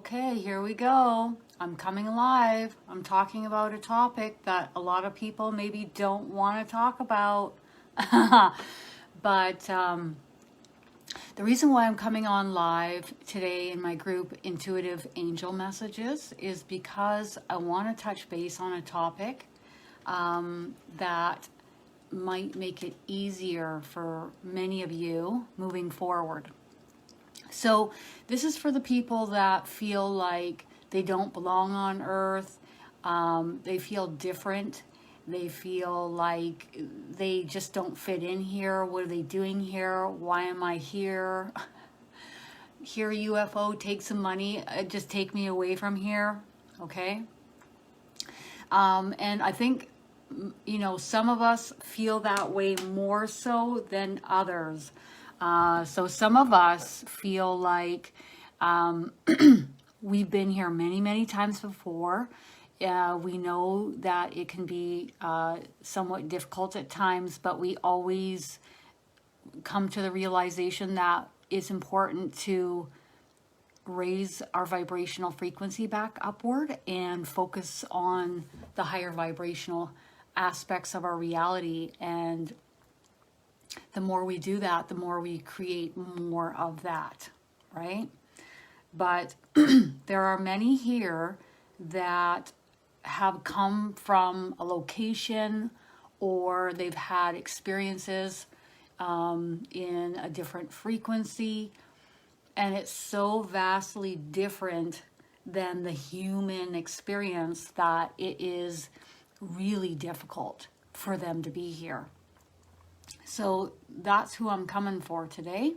Okay, here we go. I'm coming live. I'm talking about a topic that a lot of people maybe don't want to talk about. But the reason why I'm coming on live today in my group Intuitive Angel Messages is because I want to touch base on a topic that might make it easier for many of you moving forward. So this is for the people that feel like they don't belong on Earth. They feel different. They feel like they just don't fit in here. What are they doing here? Why am I here? Here, UFO, take some money. Just take me away from here. Okay. And I think, you know, some of us feel that way more so than others. So some of us feel like we've been here many, many times before. We know that it can be somewhat difficult at times, but we always come to the realization that it's important to raise our vibrational frequency back upward and focus on the higher vibrational aspects of our reality. And the more we do that, the more we create more of that, right? But there are many here that have come from a location or they've had experiences in a different frequency, and it's so vastly different than the human experience that it is really difficult for them to be here. So that's who I'm coming for today.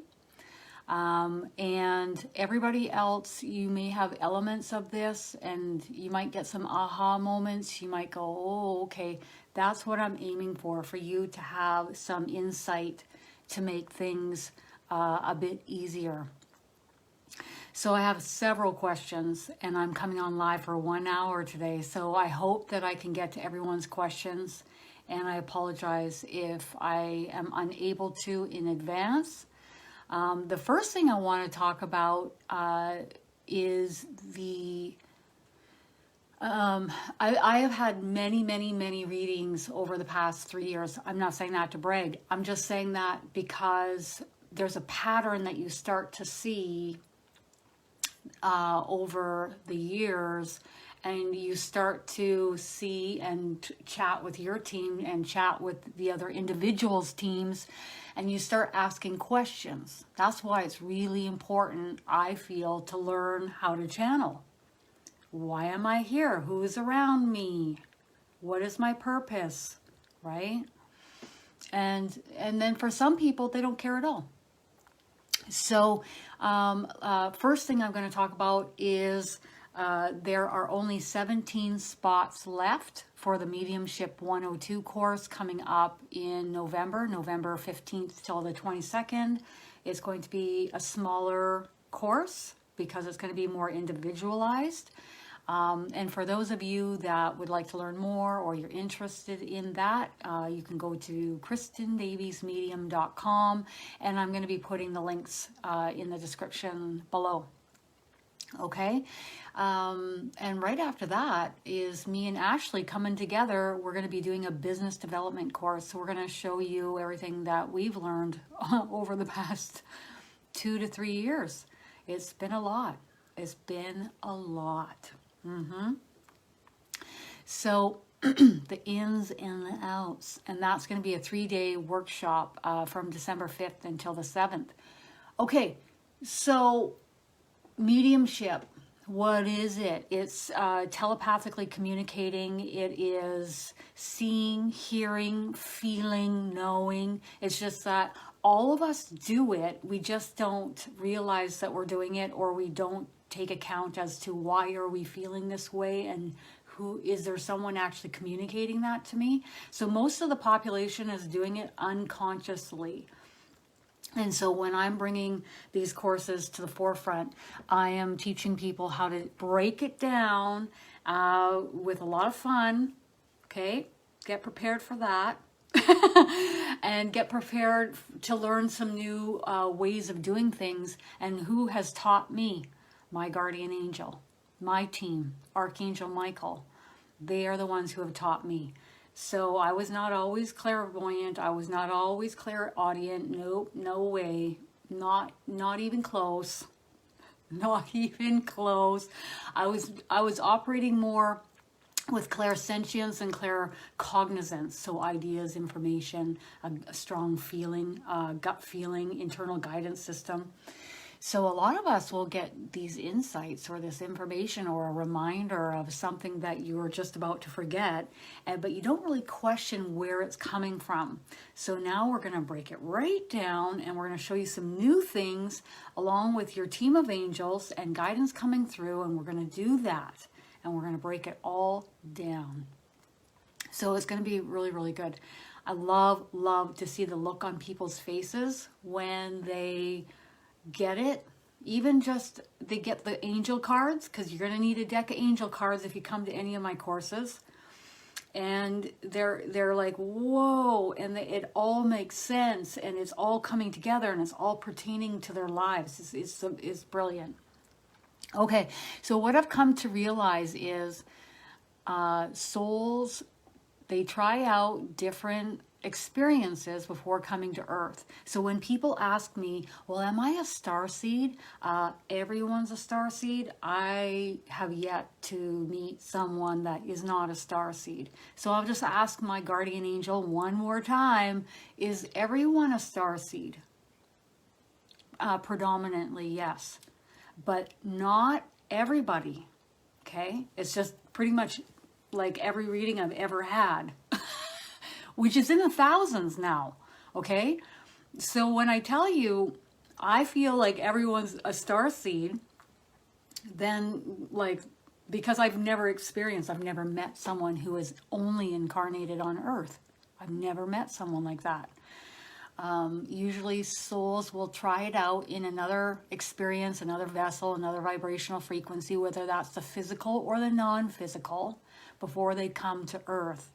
And everybody else, you may have elements of this and you might get some aha moments. You might go, oh, okay, that's what I'm aiming for you to have some insight to make things a bit easier. So I have several questions and I'm coming on live for 1 hour today. So I hope that I can get to everyone's questions. And I apologize if I am unable to in advance. The first thing I want to talk about is the... I have had many, many, many readings over the past 3 years. I'm not saying that to brag. I'm just saying that because there's a pattern that you start to see over the years. And you start to see and chat with your team and chat with the other individuals' teams, and you start asking questions. That's why it's really important, I feel, to learn how to channel. Why am I here? Who is around me? What is my purpose? Right? And then for some people, they don't care at all. So first thing I'm going to talk about is there are only 17 spots left for the Mediumship 102 course coming up in November 15th till the 22nd. It's going to be a smaller course because it's going to be more individualized. And for those of you that would like to learn more or you're interested in that, you can go to KristinDaviesMedium.com, and I'm going to be putting the links in the description below. Okay, and right after that is me and Ashley coming together. We're going to be doing a business development course. So we're going to show you everything that we've learned over the past 2 to 3 years. It's been a lot. It's been a lot. So the ins and the outs, and that's going to be a 3-day workshop from December 5th until the 7th. Okay, so mediumship, what is it? It's telepathically communicating. It is seeing, hearing, feeling, knowing. It's just that all of us do it. We just don't realize that we're doing it, or we don't take account as to why are we feeling this way, and who is there someone actually communicating that to me? So most of the population is doing it unconsciously. And so when I'm bringing these courses to the forefront, I am teaching people how to break it down with a lot of fun. Okay, get prepared for that. And get prepared to learn some new ways of doing things. And who has taught me? my guardian angel, my team, Archangel Michael. They are the ones who have taught me. So I was not always clairvoyant. I was not always clairaudient. Nope, no way. Not even close. Not even close. I was operating more with clairsentience and claircognizance. So ideas, information, a strong feeling, gut feeling, internal guidance system. So a lot of us will get these insights or this information or a reminder of something that you were just about to forget, but you don't really question where it's coming from. So now we're going to break it right down, and we're going to show you some new things along with your team of angels and guidance coming through, and we're going to do that, and we're going to break it all down. So it's going to be really, really good. I love to see the look on people's faces when they get it. Even just they get the angel cards, because you're going to need a deck of angel cards if you come to any of my courses, and they're like, whoa, and it all makes sense, and it's all coming together, and it's all pertaining to their lives. It's brilliant. Okay, so what I've come to realize is souls, they try out different experiences before coming to Earth. So when people ask me, well, am I a starseed? Everyone's a starseed. I have yet to meet someone that is not a starseed. So I'll just ask my guardian angel one more time, is everyone a starseed? Predominantly, yes. But not everybody, okay? It's just pretty much like every reading I've ever had, which is in the thousands now, okay? So when I tell you I feel like everyone's a starseed, then like, because I've never met someone who is only incarnated on Earth. I've never met someone like that. Usually souls will try it out in another experience, another vessel, another vibrational frequency, whether that's the physical or the non-physical, before they come to Earth.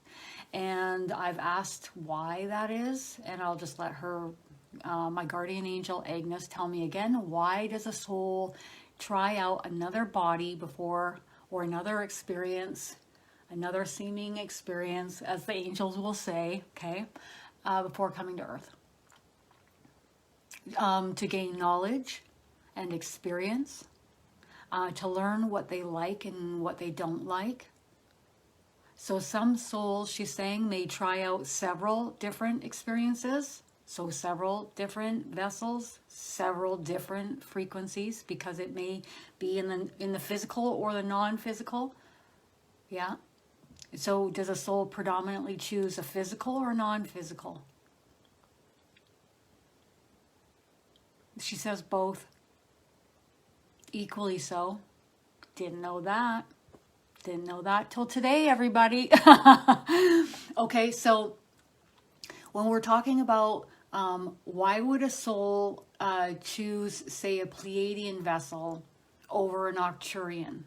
And I've asked why that is, and I'll just let her, my guardian angel Agnes, tell me again, why does a soul try out another body before, or another experience, another seeming experience, as the angels will say, okay, before coming to Earth? To gain knowledge and experience, to learn what they like and what they don't like. So some souls, she's saying, may try out several different experiences, so several different vessels, several different frequencies, because it may be in the physical or the non-physical. Yeah. So does a soul predominantly choose a physical or non-physical? She says both. Equally so. Didn't know that. Didn't know that till today, everybody. Okay, so when we're talking about why would a soul choose, say, a Pleiadian vessel over an Arcturian?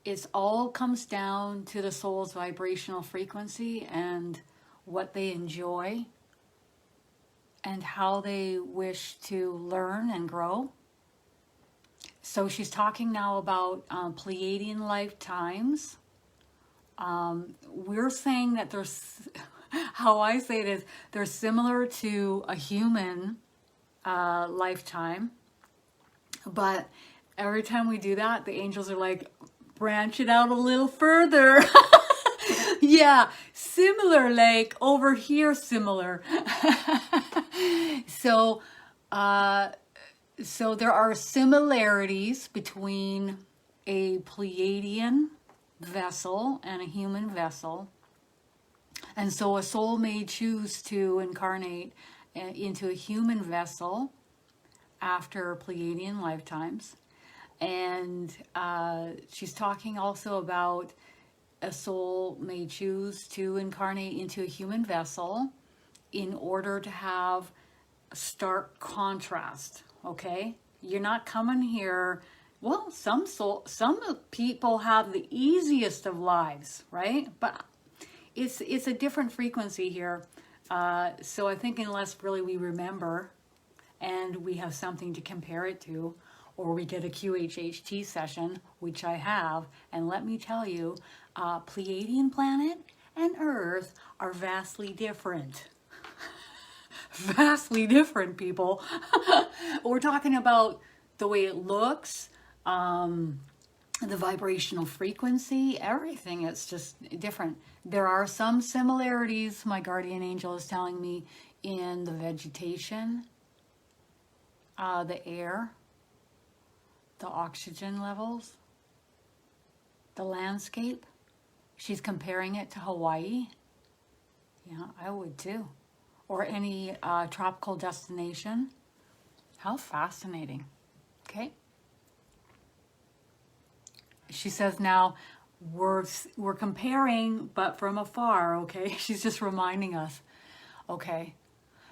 It all comes down to the soul's vibrational frequency and what they enjoy and how they wish to learn and grow. So she's talking now about Pleiadian lifetimes. We're saying that there's, how I say it is, they're similar to a human lifetime. But every time we do that, the angels are like, branch it out a little further. Yeah, similar, like over here, similar. So there are similarities between a Pleiadian vessel and a human vessel. And so a soul may choose to incarnate into a human vessel after Pleiadian lifetimes. And she's talking also about a soul may choose to incarnate into a human vessel in order to have a stark contrast. Okay, you're not coming here. Well, some people have the easiest of lives, right? But it's a different frequency here. So I think unless really we remember and we have something to compare it to, or we get a QHHT session, which I have, and let me tell you, Pleiadian planet and Earth are vastly different. Vastly different, people. We're talking about the way it looks, the vibrational frequency, everything. It's just different. There are some similarities, my guardian angel is telling me, in the vegetation, the air, the oxygen levels, the landscape. She's comparing it to Hawaii. Yeah, I would too. Or any tropical destination. How fascinating. Okay. She says now, we're comparing, but from afar, okay? She's just reminding us. Okay.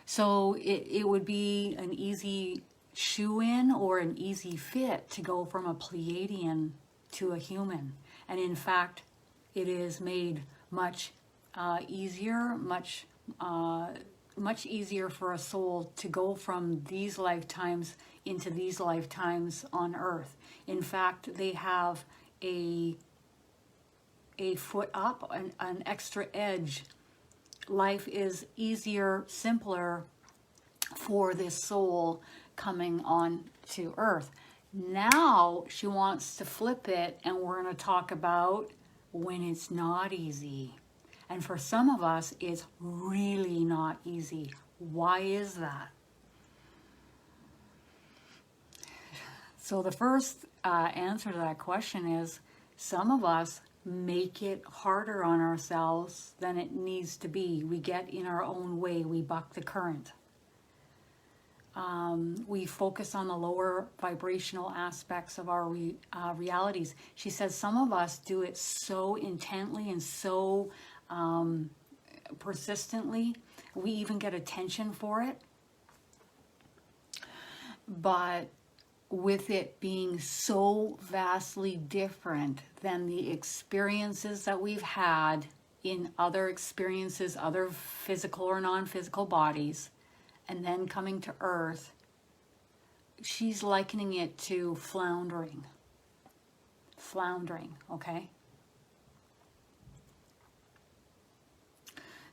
So it would be an easy shoe-in or an easy fit to go from a Pleiadian to a human. And in fact, it is made much easier, much easier for a soul to go from these lifetimes into these lifetimes on Earth. In fact, they have a foot up, an extra edge. Life is easier, simpler for this soul coming on to Earth. Now she wants to flip it, and we're going to talk about when it's not easy. And for some of us, it's really not easy. Why is that? So the first answer to that question is, some of us make it harder on ourselves than it needs to be. We get in our own way. We buck the current. We focus on the lower vibrational aspects of our realities. She says some of us do it so intently and so persistently. We even get attention for it. But with it being so vastly different than the experiences that we've had in other experiences, other physical or non-physical bodies, and then coming to Earth, she's likening it to floundering. Floundering, okay?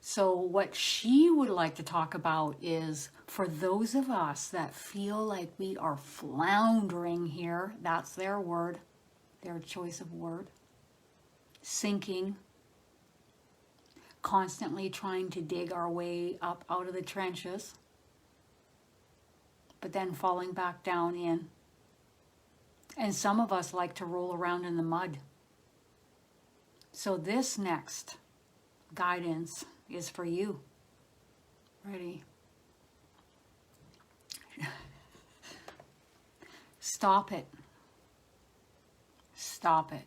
So what she would like to talk about is, for those of us that feel like we are floundering here, that's their word, their choice of word, sinking, constantly trying to dig our way up out of the trenches, but then falling back down in. And some of us like to roll around in the mud. So this next guidance is for you. Ready? Stop it. Stop it.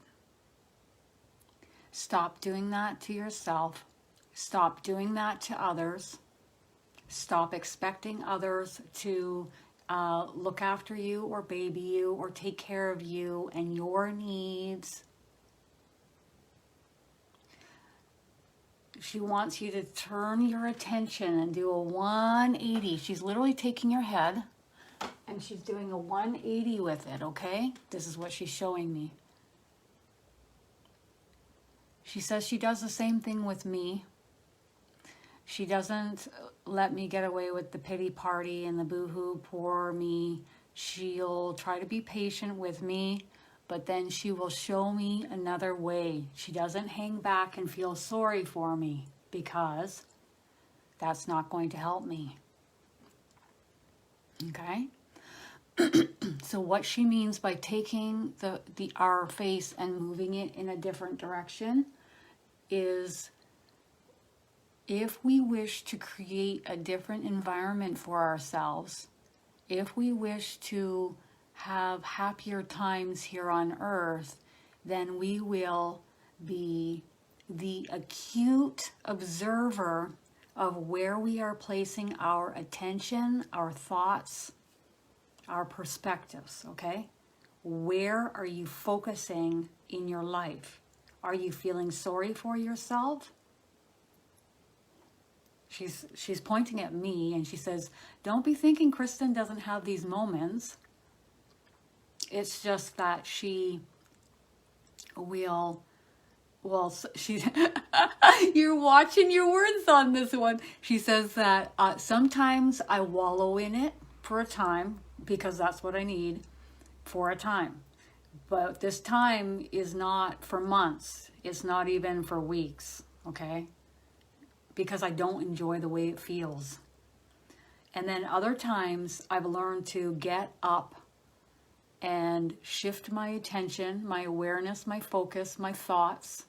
Stop doing that to yourself. Stop doing that to others. Stop expecting others to look after you or baby you or take care of you and your needs. She wants you to turn your attention and do a 180. She's literally taking your head and she's doing a 180 with it, okay? This is what she's showing me. She says she does the same thing with me. She doesn't let me get away with the pity party and the boo-hoo, poor me. She'll try to be patient with me, but then she will show me another way. She doesn't hang back and feel sorry for me, because that's not going to help me. Okay? So what she means by taking our face and moving it in a different direction is, if we wish to create a different environment for ourselves, if we wish to have happier times here on Earth, then we will be the acute observer of where we are placing our attention, our thoughts, our perspectives, okay? Where are you focusing in your life? Are you feeling sorry for yourself? she's pointing at me, and she says, don't be thinking Kristin doesn't have these moments. It's just that she will, well, she, you're watching your words on this one. She says that sometimes I wallow in it for a time because that's what I need for a time. But this time is not for months. It's not even for weeks, okay? Because I don't enjoy the way it feels. And then other times I've learned to get up and shift my attention, my awareness, my focus, my thoughts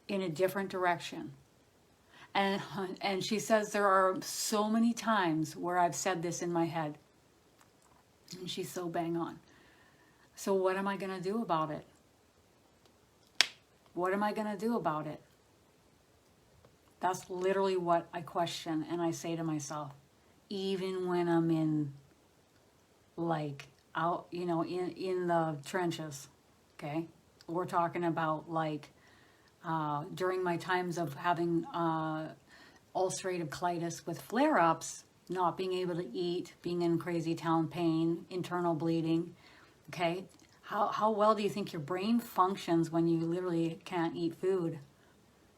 in a different direction. And she says there are so many times where I've said this in my head. And she's so bang on. So what am I going to do about it? What am I going to do about it? That's literally what I question and I say to myself, even when I'm in, like, out, you know, in the trenches, okay? We're talking about, like, during my times of having ulcerative colitis with flare-ups, not being able to eat, being in crazy town pain, internal bleeding, okay? How well do you think your brain functions when you literally can't eat food?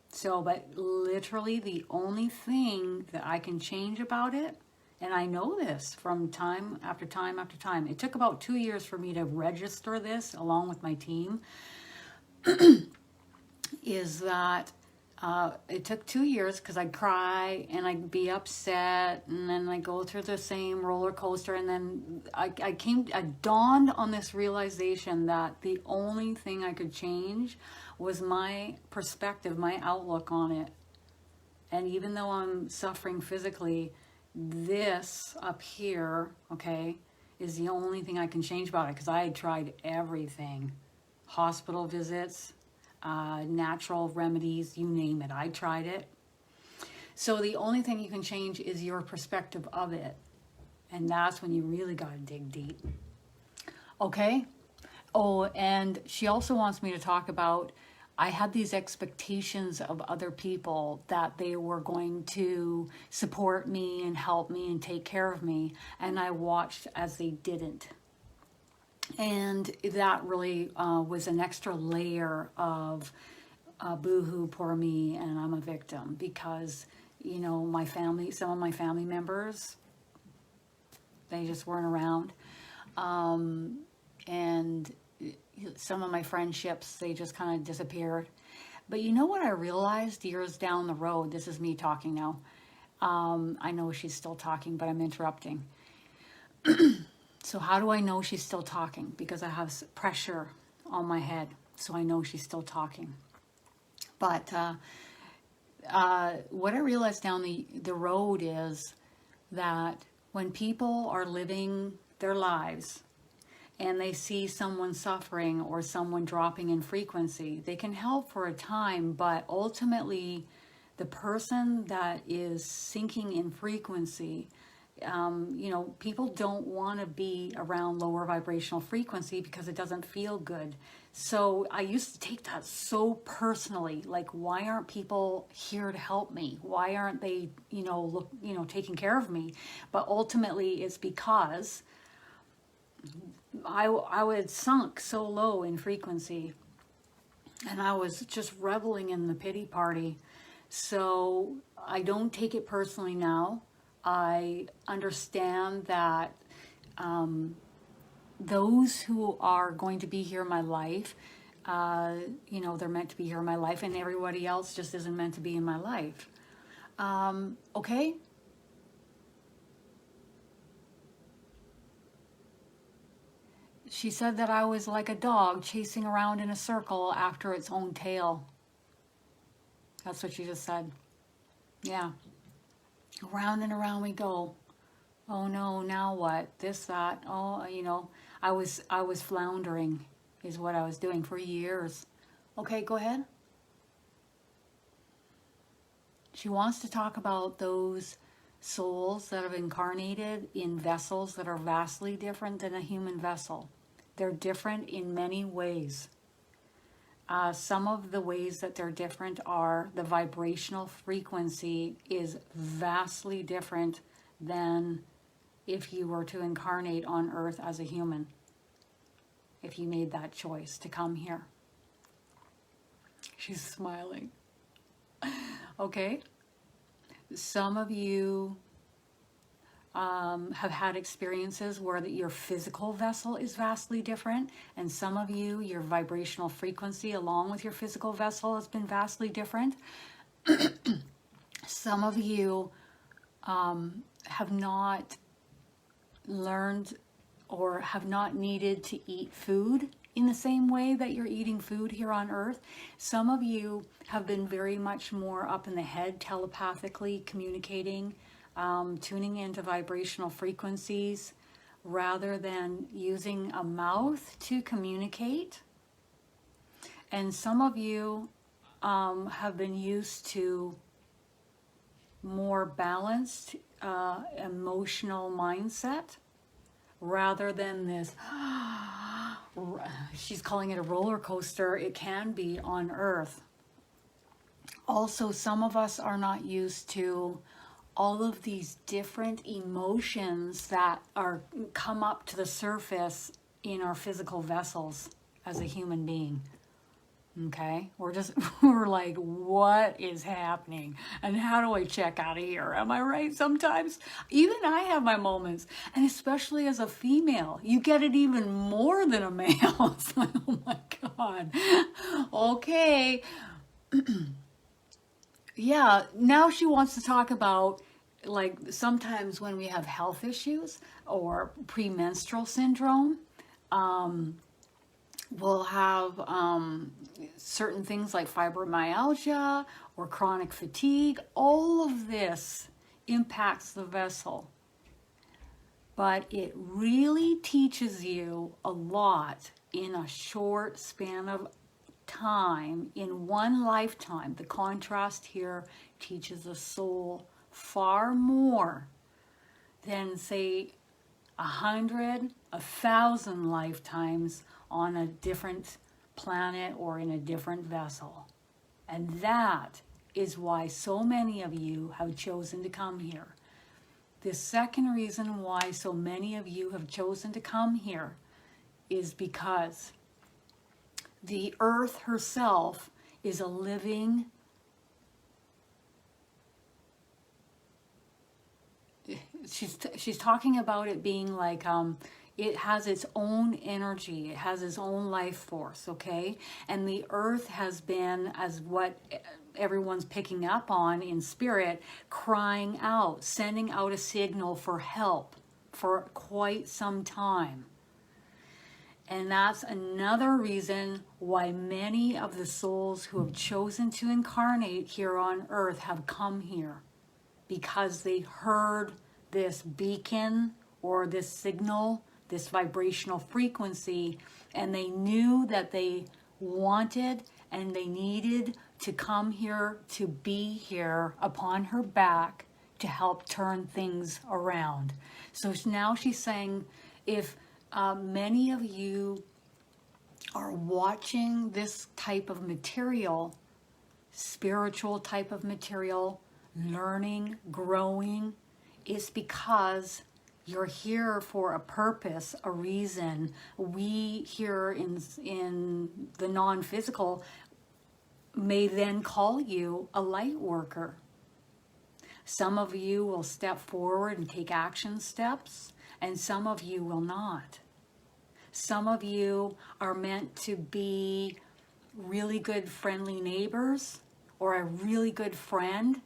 So, but literally the only thing that I can change about it, and I know this from time after time after time. It took about 2 years for me to register this along with my team, is that it took 2 years because I'd cry and I'd be upset and then I'd go through the same roller coaster, and then I dawned on this realization that the only thing I could change was my perspective, my outlook on it. And even though I'm suffering physically, this up here, okay, is the only thing I can change about it, because I had tried everything. Hospital visits, natural remedies, you name it. I tried it. So the only thing you can change is your perspective of it. And that's when you really got to dig deep. Okay? Oh, and she also wants me to talk about, I had these expectations of other people that they were going to support me and help me and take care of me. And I watched as they didn't. And that really was an extra layer of boo-hoo, poor me, and I'm a victim. Because, you know, my family, some of my family members, they just weren't around. And some of my friendships, they just kind of disappeared. But you know what I realized years down the road? This is me talking now. I know she's still talking, but I'm interrupting. So how do I know she's still talking? Because I have pressure on my head, so I know she's still talking. But what I realized down the road is that when people are living their lives and they see someone suffering or someone dropping in frequency, they can help for a time, but ultimately the person that is sinking in frequency, you know, people don't want to be around lower vibrational frequency because it doesn't feel good. So I used to take that so personally, like, why aren't people here to help me? Why aren't they, taking care of me? But ultimately it's because I was sunk so low in frequency and I was just reveling in the pity party. So I don't take it personally now. I understand that those who are going to be here in my life, they're meant to be here in my life, and everybody else just isn't meant to be in my life. Okay? She said that I was like a dog chasing around in a circle after its own tail. That's what she just said. Yeah. Around and around we go. Oh no, now what? This, that. Oh, I was floundering is what I was doing for years. Okay, go ahead. She wants to talk about those souls that have incarnated in vessels that are vastly different than a human vessel. They're different in many ways. Some of the ways that they're different are the vibrational frequency is vastly different than if you were to incarnate on Earth as a human, if you made that choice to come here. She's smiling. Okay. Some of you have had experiences where your physical vessel is vastly different, and some of you, your vibrational frequency along with your physical vessel has been vastly different. Some of you have not learned or have not needed to eat food in the same way that you're eating food here on Earth. Some of you have been very much more up in the head, telepathically communicating, tuning into vibrational frequencies rather than using a mouth to communicate. And some of you have been used to more balanced emotional mindset rather than this, she's calling it a roller coaster. It can be on Earth. Also, some of us are not used to all of these different emotions that come up to the surface in our physical vessels as a human being. Okay, we're like, what is happening? And how do I check out of here? Am I right? Sometimes even I have my moments, and especially as a female, you get it even more than a male. It's like, oh my God. Okay. Yeah, now she wants to talk about, like, sometimes when we have health issues or premenstrual syndrome, we'll have certain things like fibromyalgia or chronic fatigue. All of this impacts the vessel. But it really teaches you a lot in a short span of time, in one lifetime. The contrast here teaches a soul far more than, say, 100, 1,000 lifetimes on a different planet or in a different vessel. And that is why so many of you have chosen to come here. The second reason why so many of you have chosen to come here is because the Earth herself is a living, she's talking about it being like, it has its own energy, it has its own life force, okay? And the Earth has been, as what everyone's picking up on in spirit, crying out, sending out a signal for help for quite some time. And that's another reason why many of the souls who have chosen to incarnate here on Earth have come here, because they heard this beacon or this signal, this vibrational frequency, and they knew that they wanted and they needed to come here, to be here upon her back to help turn things around. So now she's saying, if many of you are watching this type of material, spiritual type of material, learning, growing, it's because you're here for a purpose, a reason. We here in the non-physical may then call you a light worker. Some of you will step forward and take action steps, and some of you will not. Some of you are meant to be really good friendly neighbors, or a really good friend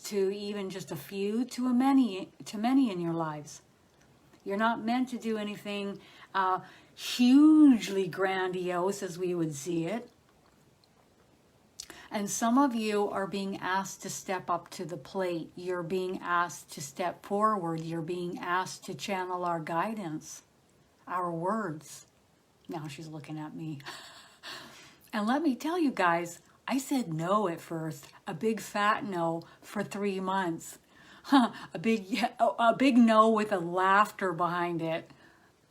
to even just a few, to many in your lives. You're not meant to do anything hugely grandiose as we would see it. And some of you are being asked to step up to the plate. You're being asked to step forward. You're being asked to channel our guidance, our words. Now she's looking at me. And let me tell you guys, I said no at first, a big fat no for 3 months. A big no with a laughter behind it.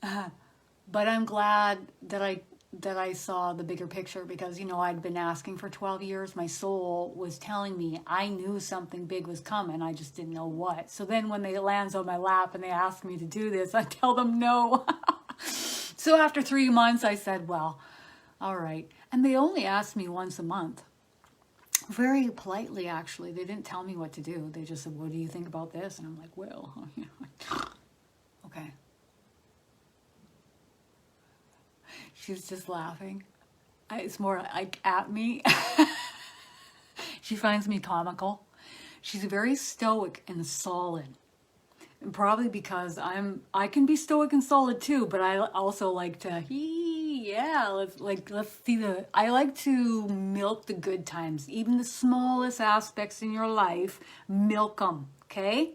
But I'm glad that that I saw the bigger picture, because, you know, I'd been asking for 12 years. My soul was telling me I knew something big was coming. I just didn't know what. So then when they lands on my lap and they ask me to do this, I tell them no. So after 3 months, I said, well, all right. And they only asked me once a month. Very politely, actually. They didn't tell me what to do. They just said, what do you think about this? And I'm like, well, okay. She's just laughing. It's more like at me. She finds me comical. She's very stoic and solid. And probably because I can be stoic and solid too, but I also like to, let's see I like to milk the good times, even the smallest aspects in your life, milk them, okay?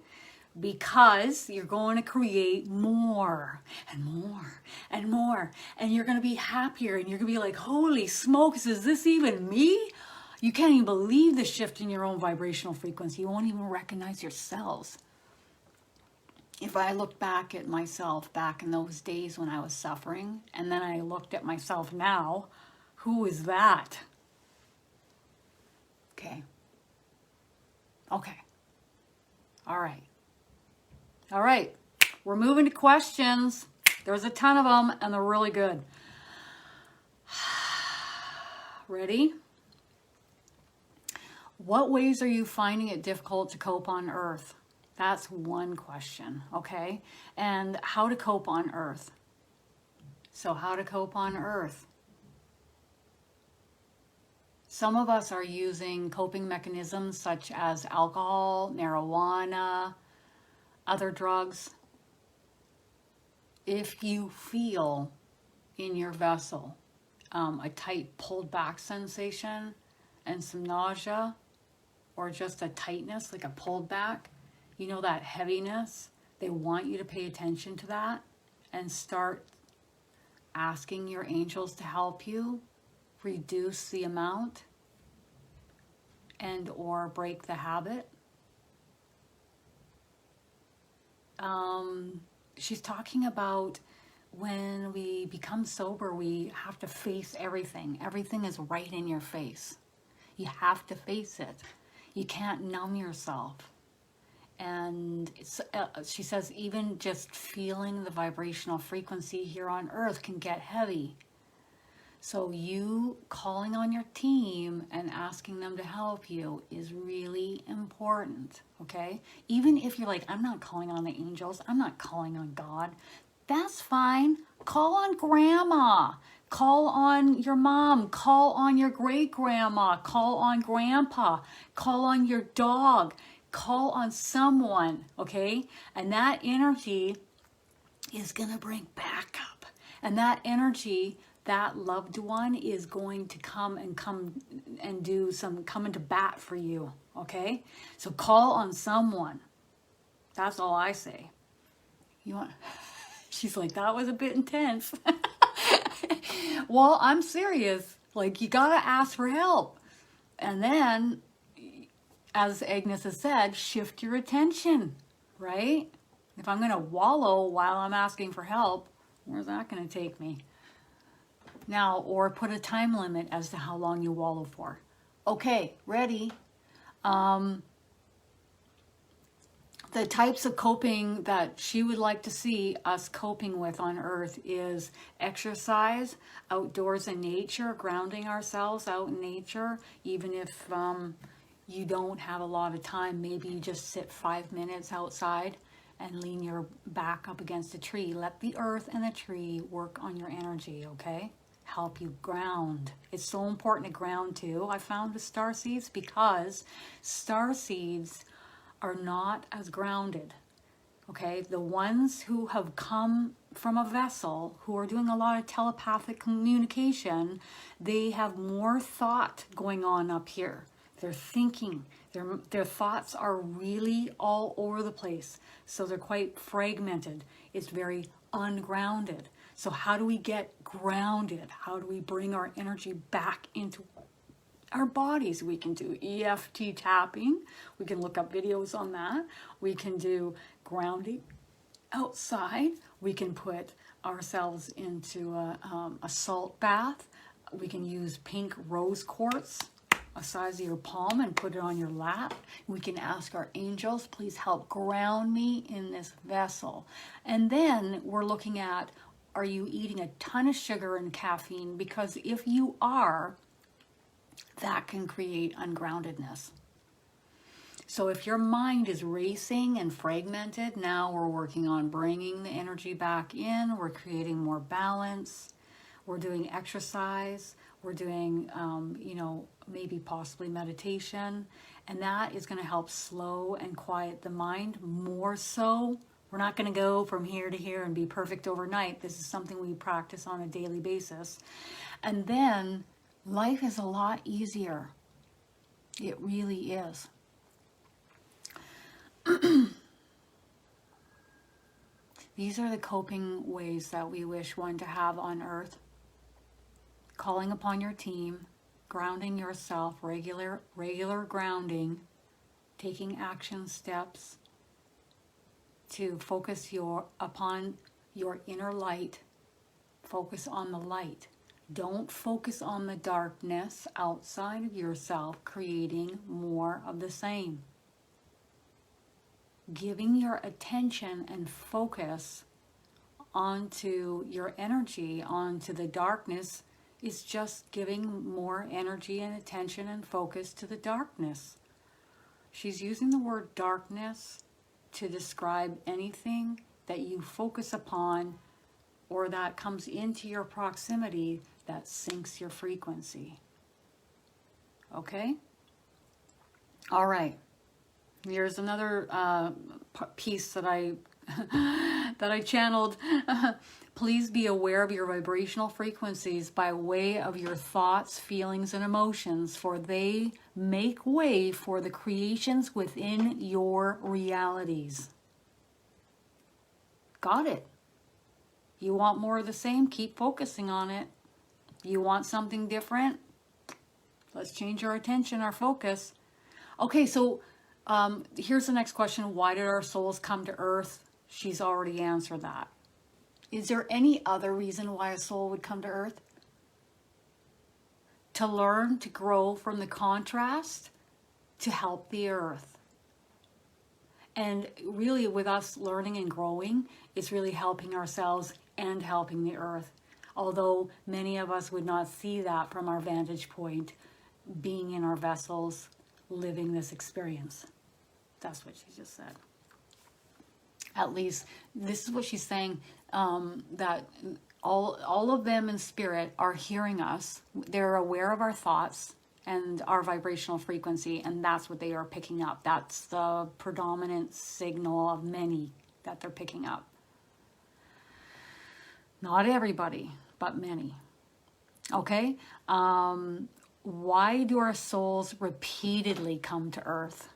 Because you're going to create more and more and more, and you're going to be happier, and you're going to be like, holy smokes, is this even me? You can't even believe the shift in your own vibrational frequency. You won't even recognize yourselves. If I look back at myself back in those days when I was suffering, and then I looked at myself now, who is that? Okay. All right, we're moving to questions. There's a ton of them, and they're really good. Ready? What ways are you finding it difficult to cope on Earth? That's one question, okay? And how to cope on Earth. So how to cope on Earth. Some of us are using coping mechanisms such as alcohol, marijuana, other drugs. If you feel in your vessel a tight pulled back sensation and some nausea, or just a tightness, like a pulled back, you know, that heaviness, they want you to pay attention to that and start asking your angels to help you reduce the amount and or break the habit. She's talking about when we become sober, we have to face everything. Everything is right in your face. You have to face it. You can't numb yourself. And she says even just feeling the vibrational frequency here on Earth can get heavy. So you calling on your team and asking them to help you is really important, okay? Even if you're like, I'm not calling on the angels, I'm not calling on God, that's fine. Call on grandma, call on your mom, call on your great-grandma, call on grandpa, call on your dog, call on someone, okay? And that energy is going to bring backup. And that energy, that loved one is going to come and do some coming to bat for you, okay? So call on someone. That's all I say. You want? She's like, that was a bit intense. Well, I'm serious. Like, you gotta ask for help. And then, as Agnes has said, shift your attention, right? If I'm gonna wallow while I'm asking for help, where's that gonna take me? Now, or put a time limit as to how long you wallow for. Okay, ready? The types of coping that she would like to see us coping with on Earth is exercise, outdoors in nature, grounding ourselves out in nature. Even if you don't have a lot of time, maybe you just sit 5 minutes outside and lean your back up against a tree. Let the earth and the tree work on your energy, okay? Help you ground. It's so important to ground too. I found with starseeds, because starseeds are not as grounded, okay? The ones who have come from a vessel, who are doing a lot of telepathic communication, they have more thought going on up here. They're thinking, their thoughts are really all over the place. So they're quite fragmented. It's very ungrounded. So how do we get grounded? How do we bring our energy back into our bodies? We can do EFT tapping. We can look up videos on that. We can do grounding outside. We can put ourselves into a salt bath. We can use pink rose quartz, a size of your palm, and put it on your lap. We can ask our angels, please help ground me in this vessel. And then we're looking at, are you eating a ton of sugar and caffeine? Because if you are, that can create ungroundedness. So if your mind is racing and fragmented, now we're working on bringing the energy back in. We're creating more balance. We're doing exercise. We're doing, maybe possibly meditation. And that is going to help slow and quiet the mind more so. We're not going to go from here to here and be perfect overnight. This is something we practice on a daily basis. And then life is a lot easier. It really is. These are the coping ways that we wish one to have on Earth. Calling upon your team, grounding yourself, regular grounding, taking action steps to focus upon your inner light. Focus on the light. Don't focus on the darkness outside of yourself, creating more of the same. Giving your attention and focus onto your energy, onto the darkness, is just giving more energy and attention and focus to the darkness. She's using the word darkness to describe anything that you focus upon or that comes into your proximity that sinks your frequency. Okay? All right. Here's another piece that I that I channeled. Please be aware of your vibrational frequencies by way of your thoughts, feelings, and emotions, for they make way for the creations within your realities. Got it? You want more of the same? Keep focusing on it. You want something different? Let's change our attention, our focus. Okay, so here's the next question. Why did our souls come to Earth? She's already answered that. Is there any other reason why a soul would come to Earth? To learn, to grow from the contrast, to help the Earth. And really with us learning and growing, it's really helping ourselves and helping the Earth. Although many of us would not see that from our vantage point, being in our vessels, living this experience. That's what she just said. At least this is what she's saying, that all of them in spirit are hearing us. They're aware of our thoughts and our vibrational frequency, and that's what they are picking up. That's the predominant signal of many that they're picking up. Not everybody, but many. Okay? Why do our souls repeatedly come to Earth?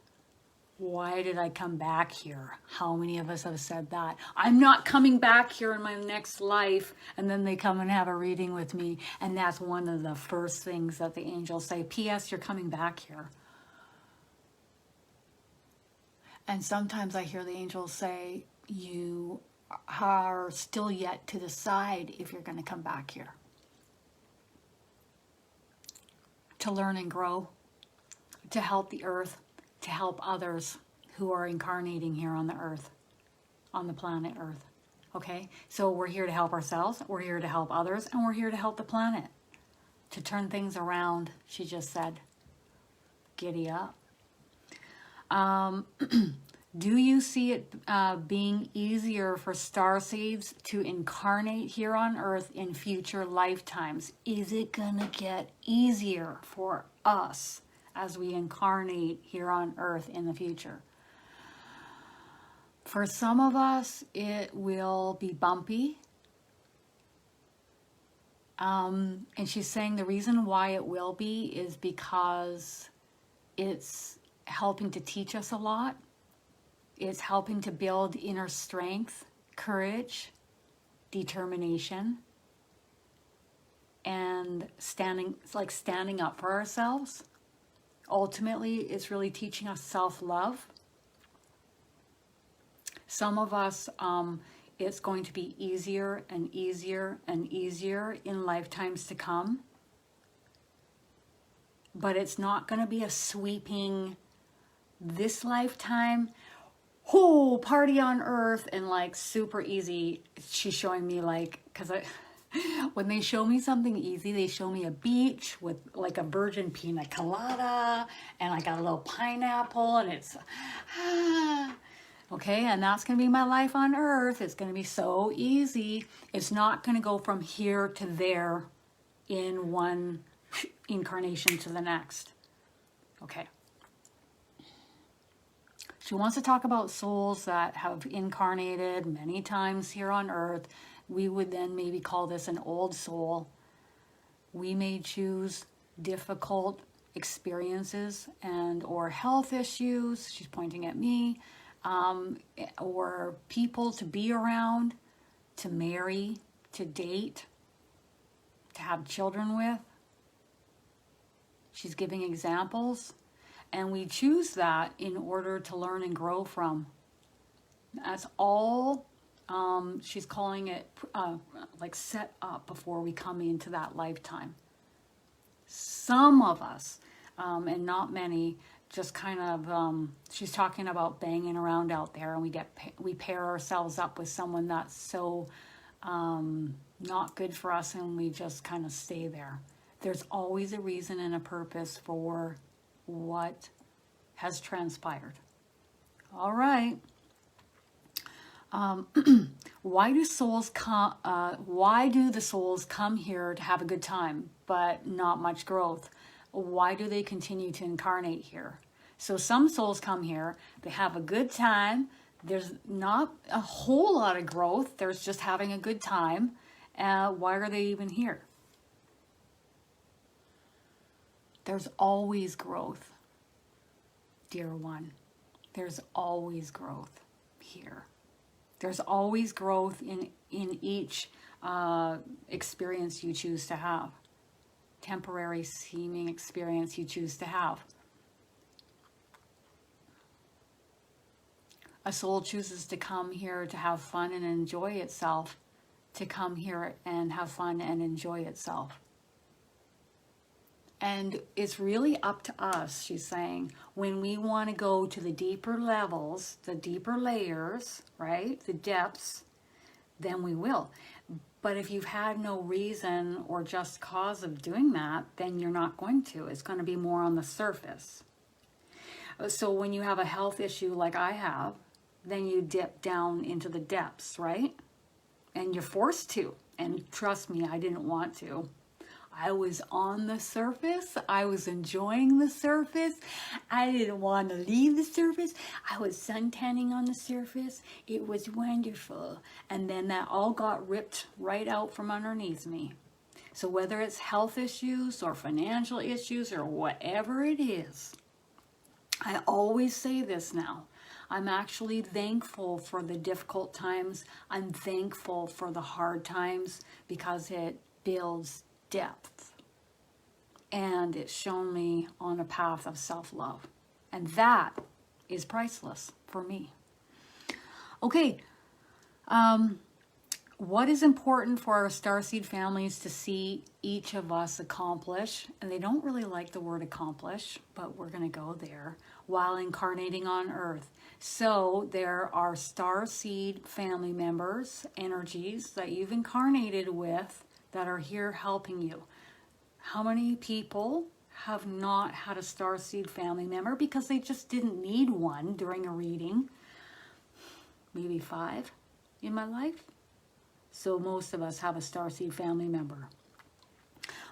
Why did I come back here? How many of us have said that? I'm not coming back here in my next life. And then they come and have a reading with me. And that's one of the first things that the angels say. P.S. You're coming back here. And sometimes I hear the angels say, you are still yet to decide if you're going to come back here. To learn and grow. To help the Earth. To help others who are incarnating here on the Earth, on the planet Earth. Okay? So we're here to help ourselves, we're here to help others, and we're here to help the planet. To turn things around, she just said. Giddy up. Do you see it being easier for starseeds to incarnate here on Earth in future lifetimes? Is it gonna get easier for us as we incarnate here on Earth in the future? For some of us, it will be bumpy. And she's saying the reason why it will be is because it's helping to teach us a lot. It's helping to build inner strength, courage, determination, and standing up for ourselves. Ultimately, it's really teaching us self-love. Some of us, it's going to be easier and easier and easier in lifetimes to come. But it's not going to be a sweeping, this lifetime, whole party on earth and like super easy. She's showing me like, because when they show me something easy, they show me a beach with like a virgin pina colada and I got a little pineapple and it's okay, and that's going to be my life on earth. It's going to be so easy. It's not going to go from here to there in one incarnation to the next. Okay. She wants to talk about souls that have incarnated many times here on earth. We would then maybe call this an old soul. We may choose difficult experiences and or health issues. She's pointing at me. Or people to be around, to marry, to date, to have children with. She's giving examples. And we choose that in order to learn and grow from. That's all she's calling it like set up before we come into that lifetime. Some of us, and not many, just kind of, she's talking about banging around out there and we pair ourselves up with someone that's so not good for us and we just kind of stay there. There's always a reason and a purpose for what has transpired. All right. Why do souls come? Why do the souls come here to have a good time, but not much growth? Why do they continue to incarnate here? So some souls come here, they have a good time. There's not a whole lot of growth. There's just having a good time. Why are they even here? There's always growth, dear one. There's always growth here. There's always growth in each experience you choose to have. Temporary seeming experience you choose to have. A soul chooses to come here to have fun and enjoy itself, to come here and have fun and enjoy itself. And it's really up to us, she's saying, when we want to go to the deeper levels, the deeper layers, right, the depths, then we will. But if you've had no reason or just cause of doing that, then you're not going to. It's going to be more on the surface. So when you have a health issue like I have, then you dip down into the depths, right? And you're forced to. And trust me, I didn't want to. I was on the surface. I was enjoying the surface. I didn't want to leave the surface. I was suntanning on the surface. It was wonderful. And then that all got ripped right out from underneath me. So whether it's health issues or financial issues or whatever it is, I always say this now. I'm actually thankful for the difficult times. I'm thankful for the hard times because it builds depth, and it's shown me on a path of self-love, and that is priceless for me. Okay, what is important for our starseed families to see each of us accomplish? And they don't really like the word accomplish, but we're going to go there, while incarnating on earth. So there are starseed family members, energies that you've incarnated with, that are here helping you. How many people have not had a starseed family member because they just didn't need one during a reading? Maybe 5 in my life. So most of us have a starseed family member.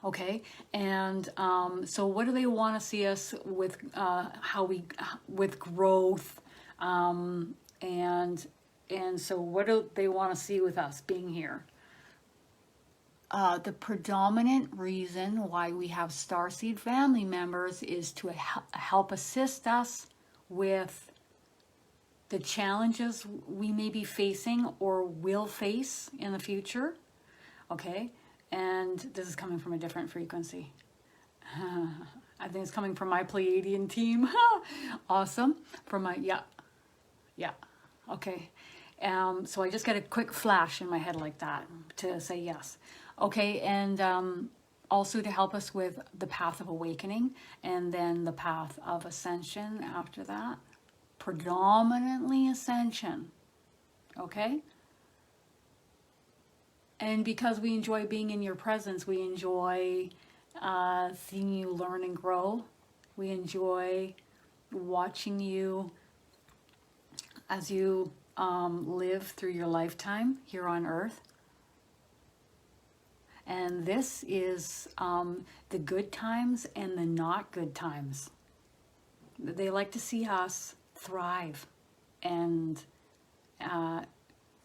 Okay, and so what do they want to see us with? With growth, and so what do they want to see with us being here? The predominant reason why we have starseed family members is to help assist us with the challenges we may be facing or will face in the future. Okay, and this is coming from a different frequency. I think it's coming from my Pleiadian team. Awesome. From my, yeah, okay. So I just get a quick flash in my head like that to say yes. Okay, and also to help us with the path of awakening and then the path of ascension after that. Predominantly ascension. Okay? And because we enjoy being in your presence, we enjoy seeing you learn and grow. We enjoy watching you as you live through your lifetime here on earth. And this is the good times and the not good times. They like to see us thrive and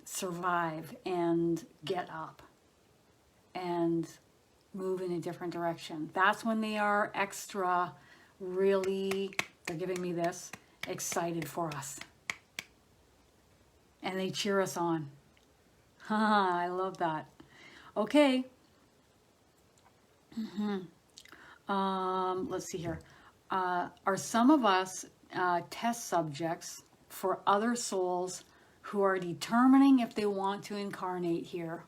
survive and get up and move in a different direction. That's when they are extra, really, they're giving me this, excited for us. And they cheer us on. I love that. Okay. Let's see here. Are some of us test subjects for other souls who are determining if they want to incarnate here?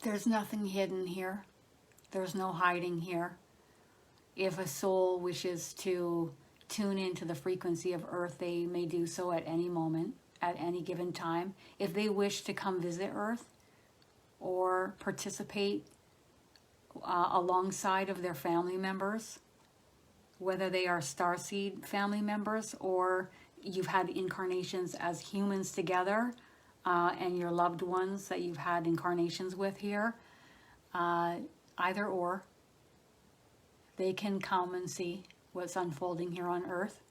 There's nothing hidden here. There's no hiding here. If a soul wishes to tune into the frequency of Earth, they may do so at any moment, at any given time. If they wish to come visit Earth or participate alongside of their family members, whether they are starseed family members or you've had incarnations as humans together, and your loved ones that you've had incarnations with here, either or, they can come and see what's unfolding here on Earth.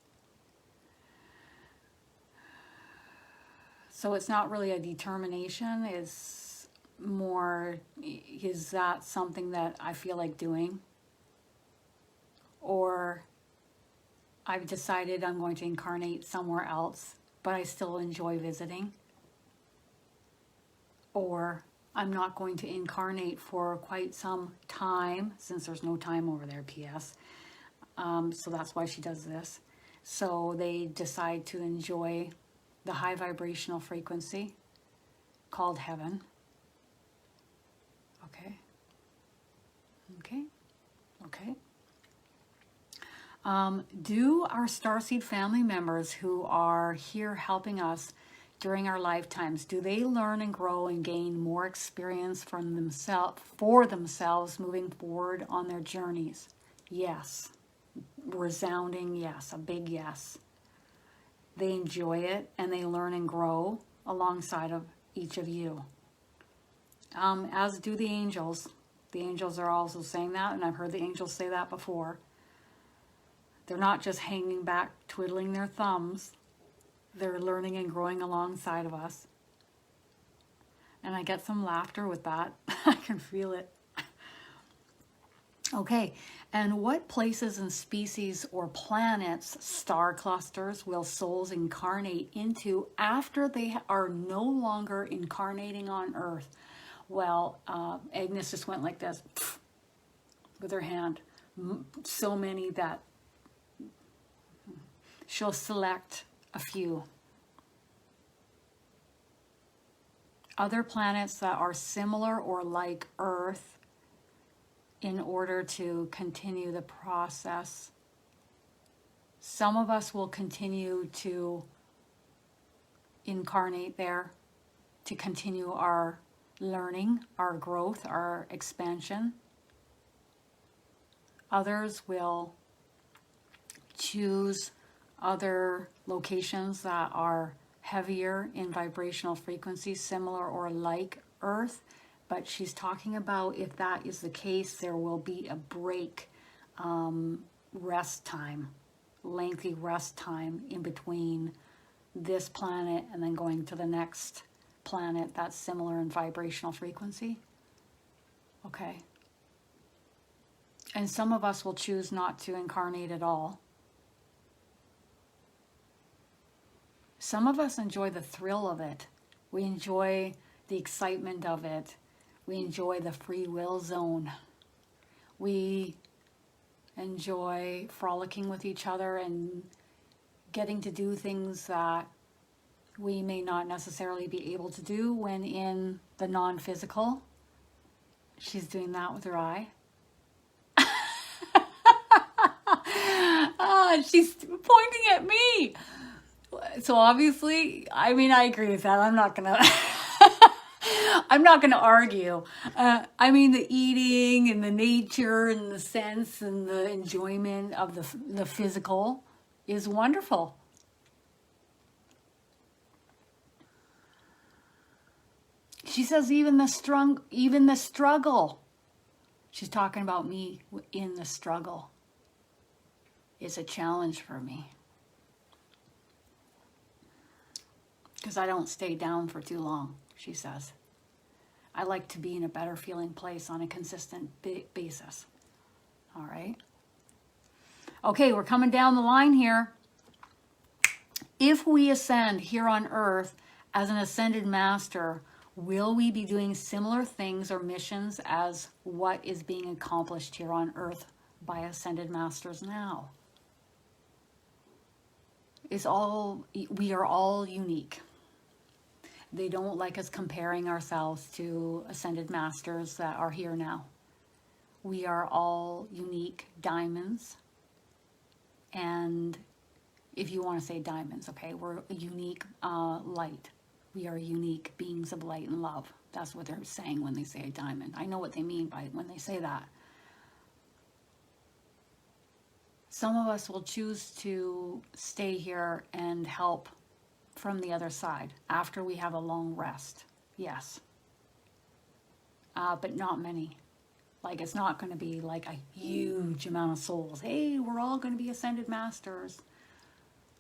So it's not really a determination, it's more, is that something that I feel like doing? Or I've decided I'm going to incarnate somewhere else, but I still enjoy visiting. Or I'm not going to incarnate for quite some time, since there's no time over there, P.S. So that's why she does this. So they decide to enjoy the high vibrational frequency called heaven. Okay. Okay. Okay. Do our starseed family members who are here helping us during our lifetimes, do they learn and grow and gain more experience from themselves moving forward on their journeys? Yes. Resounding yes, a big yes. They enjoy it and they learn and grow alongside of each of you. As do the angels. The angels are also saying that, and I've heard the angels say that before. They're not just hanging back, twiddling their thumbs. They're learning and growing alongside of us. And I get some laughter with that. I can feel it. Okay, and what places and species or planets, star clusters, will souls incarnate into after they are no longer incarnating on Earth? Well, Agnes just went like this with her hand. So many that she'll select a few. Other planets that are similar or like Earth in order to continue the process. Some of us will continue to incarnate there to continue our learning, our growth, our expansion. Others will choose other locations that are heavier in vibrational frequency, similar or like Earth. But she's talking about if that is the case, there will be a break, rest time, lengthy rest time in between this planet and then going to the next planet that's similar in vibrational frequency. Okay. And some of us will choose not to incarnate at all. Some of us enjoy the thrill of it. We enjoy the excitement of it. We enjoy the free will zone. We enjoy frolicking with each other and getting to do things that we may not necessarily be able to do when in the non-physical. She's doing that with her eye. She's pointing at me. So obviously, I mean, I agree with that. I'm not gonna I'm not gonna argue. I mean, the eating and the nature and the sense and the enjoyment of the physical is wonderful. She says even the struggle. She's talking about me in the struggle. Is a challenge for me. Because I don't stay down for too long, she says. I like to be in a better feeling place on a consistent basis. All right. Okay, we're coming down the line here. If we ascend here on earth as an ascended master, will we be doing similar things or missions as what is being accomplished here on earth by ascended masters now? We are all unique. They don't like us comparing ourselves to ascended masters that are here now. We are all unique diamonds. And if you want to say diamonds, okay, we're a unique light. We are unique beings of light and love. That's what they're saying when they say a diamond. I know what they mean by when they say that. Some of us will choose to stay here and help from the other side after we have a long rest. Yes. But not many. Like, it's not going to be like a huge amount of souls. Hey, we're all going to be ascended masters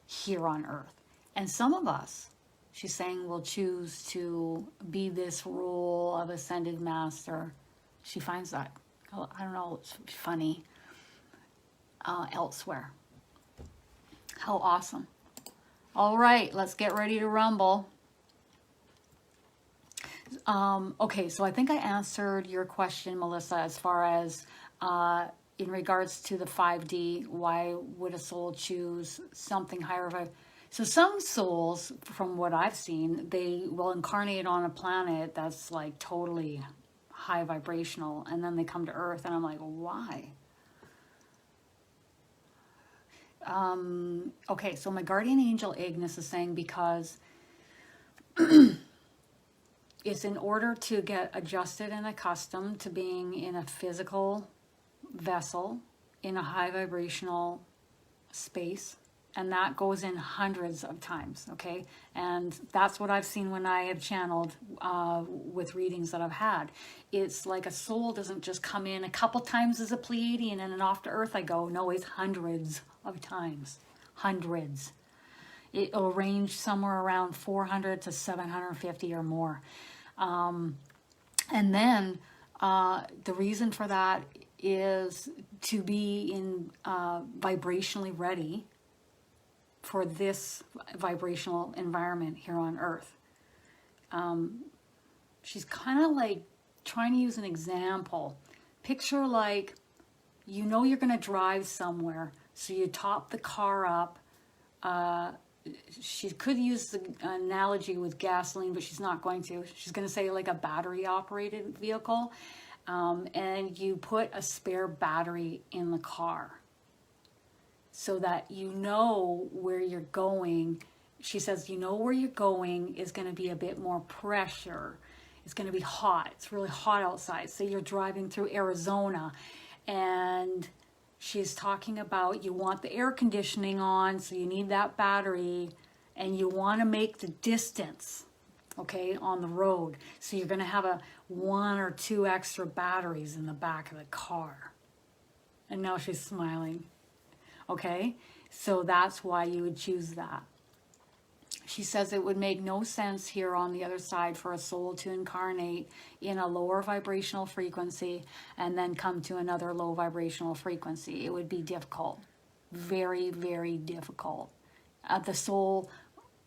here on earth. And some of us, she's saying, will choose to be this role of ascended master. She finds that, I don't know, it's funny. Elsewhere. How awesome. All right, let's get ready to rumble. Okay, so I think I answered your question, Melissa, as far as in regards to the 5D, why would a soul choose something higher? So some souls, from what I've seen, they will incarnate on a planet that's like totally high vibrational, and then they come to Earth, and I'm like, why? Okay, so my guardian angel Agnes is saying because it's in order to get adjusted and accustomed to being in a physical vessel in a high vibrational space, and that goes in hundreds of times, okay? And that's what I've seen when I have channeled with readings that I've had. It's like a soul doesn't just come in a couple times as a Pleiadian and then off to Earth I go. No, it's hundreds of times. Hundreds. It'll range somewhere around 400 to 750 or more. And then the reason for that is to be in vibrationally ready for this vibrational environment here on Earth. She's kind of like trying to use an example. Picture like, you know you're going to drive somewhere, so you top the car up. She could use the analogy with gasoline, but she's not going to. She's going to say like a battery-operated vehicle, and you put a spare battery in the car so that you know where you're going. She says, you know where you're going is going to be a bit more pressure. It's going to be hot. It's really hot outside. So you're driving through Arizona, and she's talking about you want the air conditioning on, so you need that battery, and you want to make the distance, okay, on the road. So you're going to have one or two extra batteries in the back of the car. And now she's smiling. Okay, so that's why you would choose that. She says it would make no sense here on the other side for a soul to incarnate in a lower vibrational frequency and then come to another low vibrational frequency. It would be difficult. Very, very difficult. The soul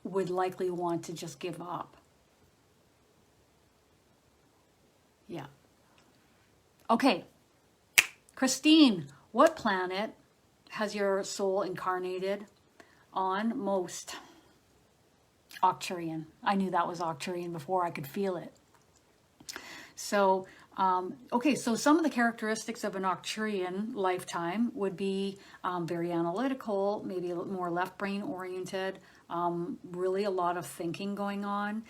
would likely want to just give up. Yeah. Okay. Kristin, what planet has your soul incarnated? on most Arcturian. I knew that was Arcturian before I could feel it. So, okay, so some of the characteristics of an Arcturian lifetime would be very analytical, maybe a little more left brain oriented, really a lot of thinking going on,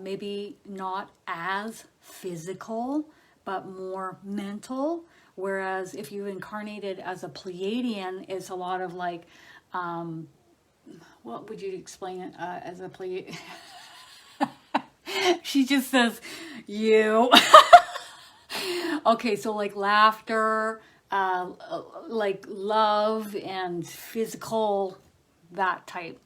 maybe not as physical, but more mental. Whereas if you incarnated as a Pleiadian, it's a lot of like, what would you explain it as a Pleiadian? She just says, you. Okay, so like laughter, like love and physical, that type.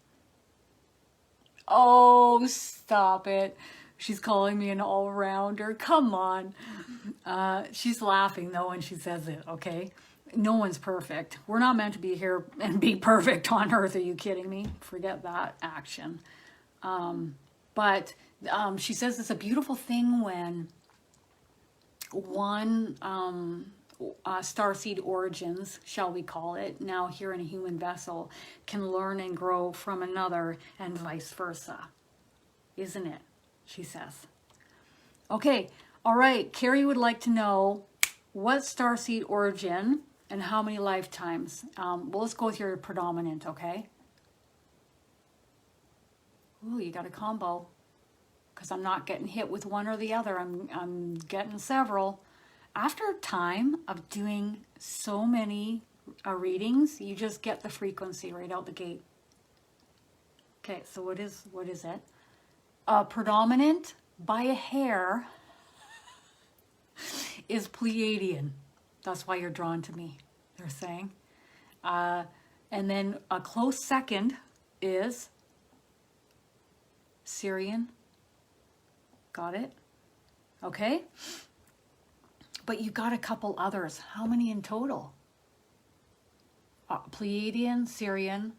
Oh, stop it. She's calling me an all-rounder. Come on. She's laughing though when she says it, okay? No one's perfect. We're not meant to be here and be perfect on earth. Are you kidding me? Forget that action. But she says it's a beautiful thing when one starseed origins, shall we call it, now here in a human vessel, can learn and grow from another and vice versa. Isn't it? She says. Okay, all right. Carrie would like to know what starseed origin and how many lifetimes. Well, let's go with your predominant, okay? Ooh, you got a combo. Because I'm not getting hit with one or the other. I'm getting several. After time of doing so many readings, you just get the frequency right out the gate. Okay, so what is it? Predominant by a hair is Pleiadian. That's why you're drawn to me, they're saying. And then a close second is Syrian. Got it? Okay. But you got a couple others. How many in total? Pleiadian, Syrian,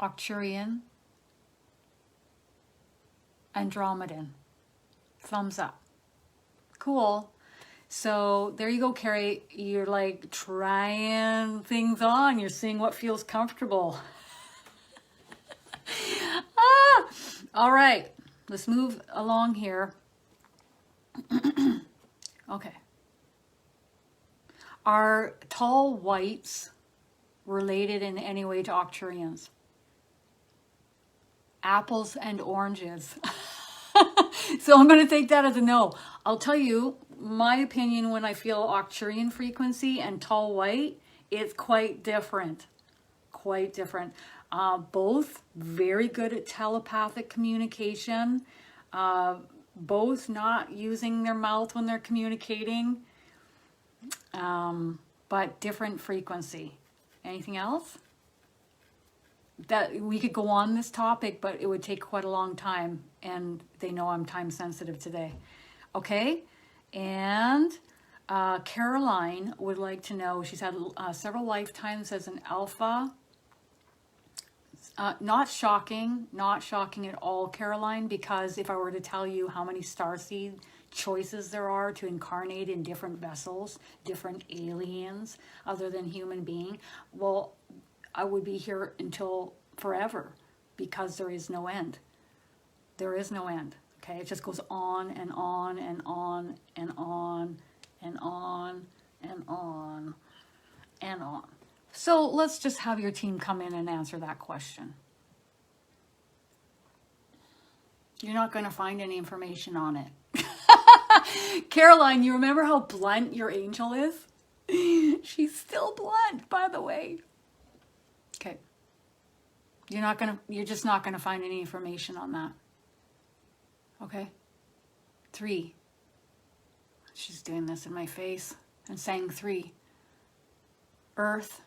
Arcturian, Andromedan. Thumbs up. Cool. So there you go, Carrie. You're like trying things on. You're seeing what feels comfortable. All right. Let's move along here. Okay. Are tall whites related in any way to Arcturians? Apples and oranges. So I'm going to take that as a no. I'll tell you, my opinion when I feel Arcturian frequency and tall white, it's quite different. Quite different. Both very good at telepathic communication. Both not using their mouth when they're communicating. But different frequency. Anything else? That we could go on this topic, but it would take quite a long time, and they know I'm time sensitive today. Okay, and Caroline would like to know, she's had several lifetimes as an alpha. Not shocking at all, Caroline, because if I were to tell you how many starseed choices there are to incarnate in different vessels, different aliens other than human being, well, I would be here until forever because there is no end. There is no end. Okay, it just goes on and on and on and on and on and on and on. So let's just have your team come in and answer that question. You're not going to find any information on it. Caroline, you remember how blunt your angel is? She's still blunt, by the way. Okay. You're just not gonna find any information on that. Okay? 3. She's doing this in my face and saying 3. Earth,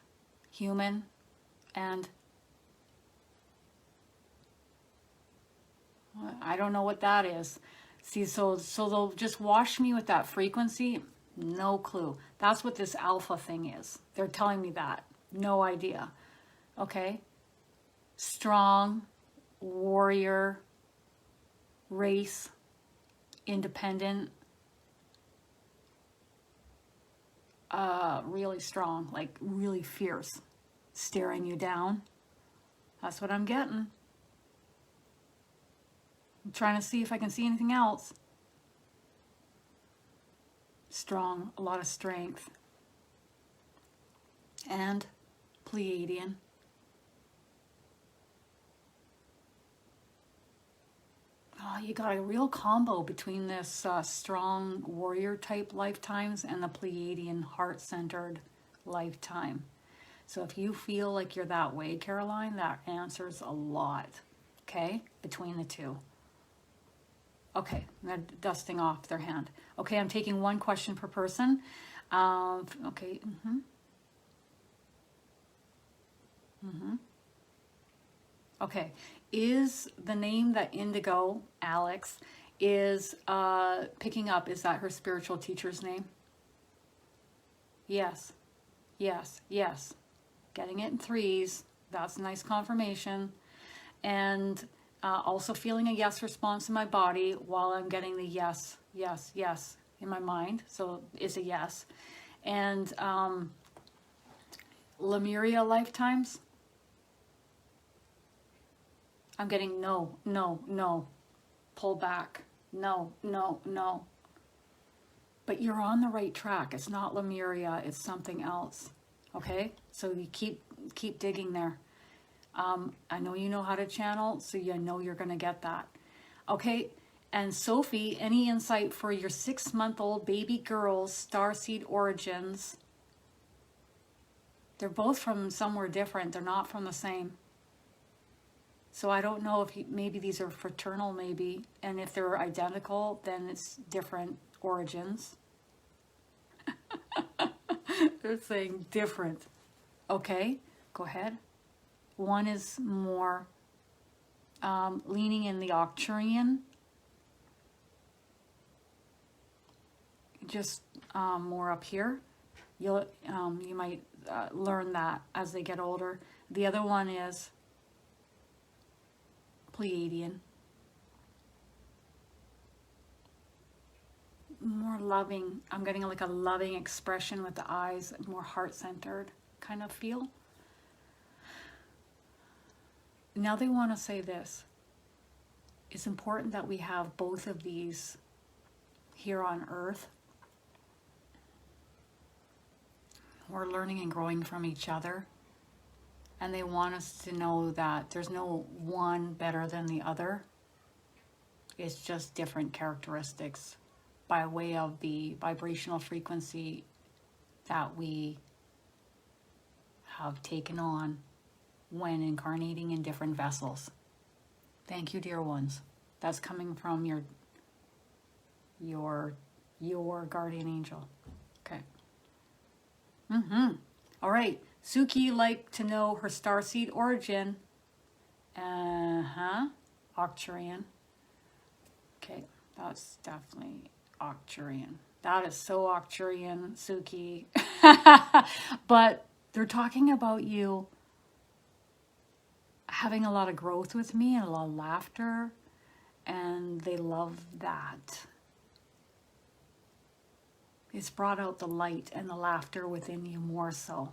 human, and I don't know what that is. See, so they'll just wash me with that frequency. No clue. That's what this alpha thing is. They're telling me that. No idea. Okay? Strong, warrior, race, independent, really strong, like really fierce, staring you down. That's what I'm getting. I'm trying to see if I can see anything else. Strong, a lot of strength. And Pleiadian. Oh, you got a real combo between this strong warrior type lifetimes and the Pleiadian heart-centered lifetime. So if you feel like you're that way, Caroline, that answers a lot, okay, between the two. Okay, they're dusting off their hand. Okay, I'm taking one question per person. Okay. Okay, is the name that Indigo, Alex, is picking up, is that her spiritual teacher's name? Yes, yes, yes. Getting it in threes. That's a nice confirmation. And also feeling a yes response in my body while I'm getting the yes, yes, yes in my mind. So it's a yes. And Lemuria lifetimes. I'm getting no, no, no. Pull back. No, no, no. But you're on the right track. It's not Lemuria. It's something else. Okay? So you keep digging there. I know you know how to channel, so you know you're going to get that. Okay? And Sophie, any insight for your 6-month-old baby girl's starseed origins? They're both from somewhere different. They're not from the same. So I don't know if maybe these are fraternal, maybe. And if they're identical, then it's different origins. They're saying different. Okay, go ahead. One is more leaning in the Arcturian. Just more up here. You might learn that as they get older. The other one is Pleiadian. More loving. I'm getting like a loving expression with the eyes, more heart-centered kind of feel. Now they want to say this. It's important that we have both of these here on Earth. We're learning and growing from each other. And they want us to know that there's no one better than the other. It's just different characteristics by way of the vibrational frequency that we have taken on when incarnating in different vessels. Thank you, dear ones. That's coming from your guardian angel. Okay. All right. Suki like to know her starseed origin. Arcturian. Okay, that's definitely Arcturian. That is so Arcturian, Suki. But they're talking about you having a lot of growth with me and a lot of laughter, and they love that. It's brought out the light and the laughter within you more so.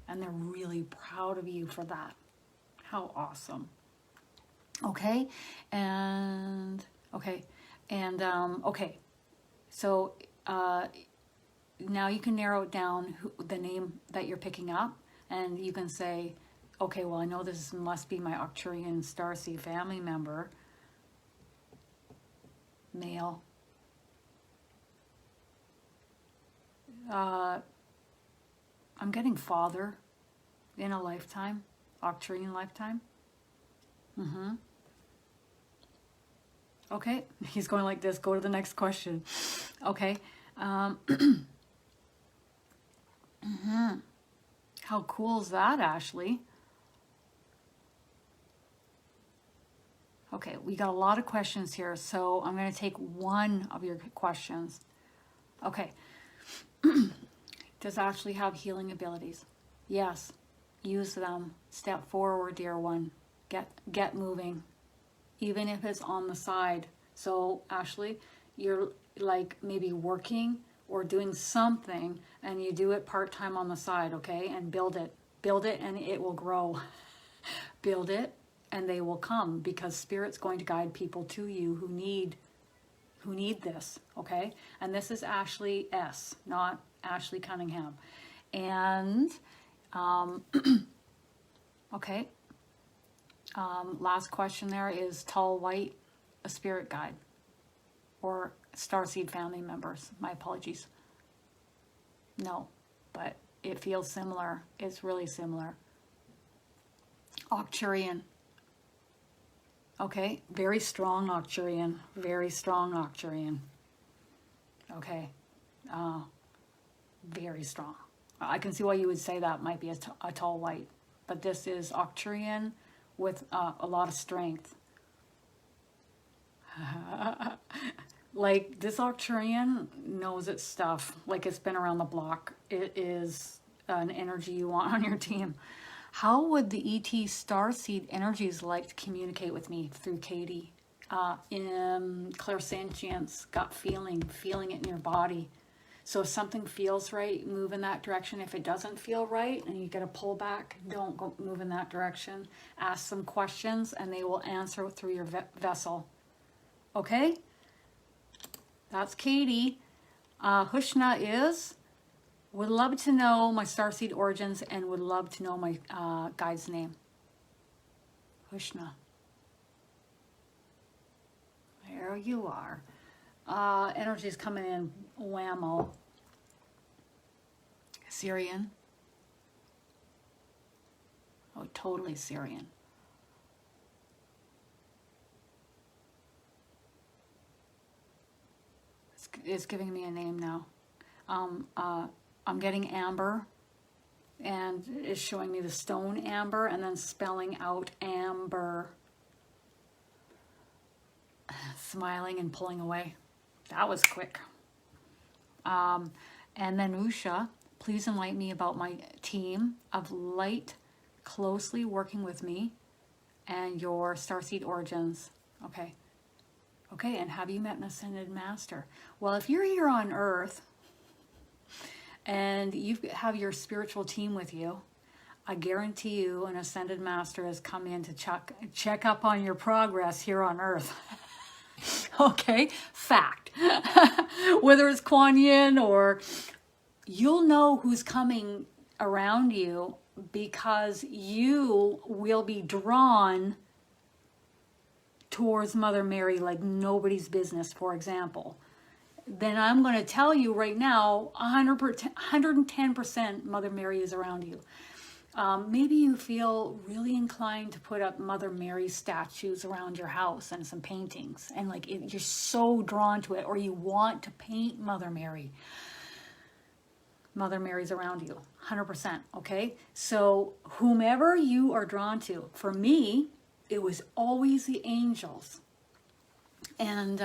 And they're really proud of you for that. How awesome. Okay. And, okay. And, okay. So, now you can narrow it down the name that you're picking up. And you can say, okay, well, I know this must be my Arcturian starseed family member. Male. I'm getting father in a lifetime, Arcturian lifetime. Okay, he's going like this. Go to the next question. Okay. How cool is that, Ashley? Okay, we got a lot of questions here, so I'm going to take one of your questions. Okay. Does Ashley have healing abilities? Yes. Use them. Step forward, dear one. Get moving. Even if it's on the side. So, Ashley, you're like maybe working or doing something, and you do it part-time on the side, okay? And build it. Build it and it will grow. Build it, and they will come, because Spirit's going to guide people to you who need this, okay? And this is Ashley S., not Ashley Cunningham. And, okay. Last question there is tall white, a spirit guide, or Starseed family members. My apologies. No, but it feels similar. It's really similar. Octurian. Okay, very strong Octurian. Very strong Octurian. Okay, very strong. I can see why you would say that might be a tall white, but this is Octurian with a lot of strength. Like, this Octurian knows its stuff. Like, it's been around the block. It is an energy you want on your team. How would the ET Starseed energies like to communicate with me? Through Katie. In clairsentience, gut feeling it in your body. So if something feels right, move in that direction. If it doesn't feel right and you get a pull back, don't go move in that direction. Ask some questions and they will answer through your vessel. Okay? That's Katie. Hushna is, would love to know my Starseed origins and would love to know my guide's name. Hushna. There you are. Energy's coming in whammo. Syrian. Oh, totally Syrian. It's giving me a name now. I'm getting amber, and it's showing me the stone amber, and then spelling out amber. Smiling and pulling away. That was quick. And then Usha, please enlighten me about my team of light closely working with me and your Starseed origins. Okay. Okay, and have you met an Ascended Master? Well, if you're here on Earth and you have your spiritual team with you, I guarantee you an Ascended Master has come in to check up on your progress here on Earth. Okay, fact. Whether it's Kuan Yin or, you'll know who's coming around you because you will be drawn towards Mother Mary like nobody's business, for example. Then I'm going to tell you right now, 110% Mother Mary is around you. Maybe you feel really inclined to put up Mother Mary statues around your house and some paintings, and like you're so drawn to it, or you want to paint Mother Mary. Mother Mary's around you, 100%, okay? So whomever you are drawn to, for me, it was always the angels. And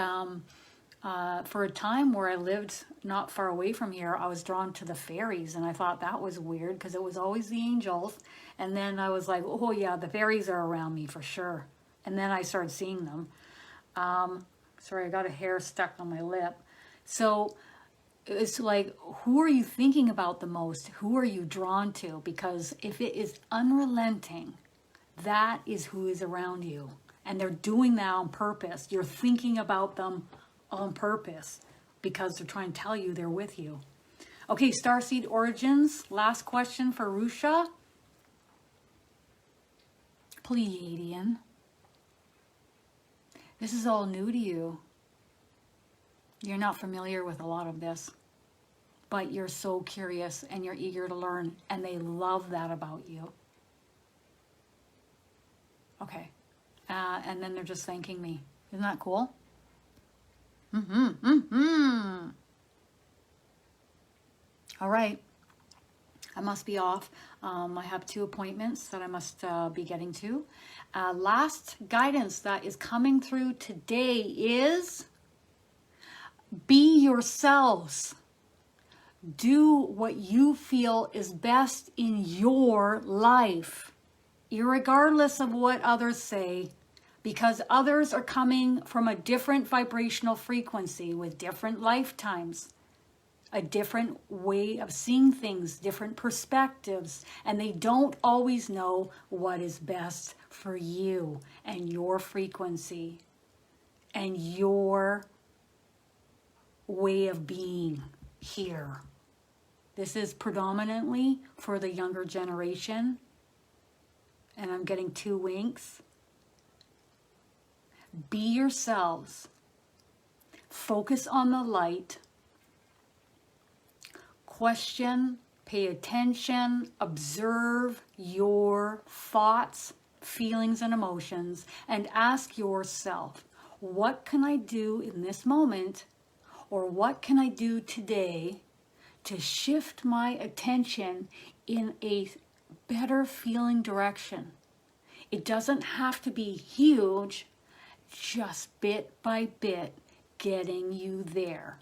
for a time where I lived not far away from here, I was drawn to the fairies, and I thought that was weird because it was always the angels. And then I was like, oh yeah, the fairies are around me for sure. And then I started seeing them. Sorry, I got a hair stuck on my lip. So it's like, who are you thinking about the most? Who are you drawn to? Because if it is unrelenting, that is who is around you. And they're doing that on purpose. You're thinking about them on purpose because they're trying to tell you they're with you. Okay, Starseed origins. Last question for Rusha. Pleiadian. This is all new to you. You're not familiar with a lot of this, but you're so curious and you're eager to learn, and they love that about you. Okay. And then they're just thanking me. Isn't that cool? All right. I must be off. I have 2 appointments that I must be getting to. Last guidance that is coming through today is be yourselves. Do what you feel is best in your life, irregardless of what others say, because others are coming from a different vibrational frequency with different lifetimes. a different way of seeing things, different perspectives, and they don't always know what is best for you and your frequency and your way of being here. This is predominantly for the younger generation, and I'm getting 2 winks. Be yourselves. Focus on the light. Question, pay attention, observe your thoughts, feelings, and emotions, and ask yourself, what can I do in this moment, or what can I do today to shift my attention in a better feeling direction? It doesn't have to be huge, just bit by bit, getting you there,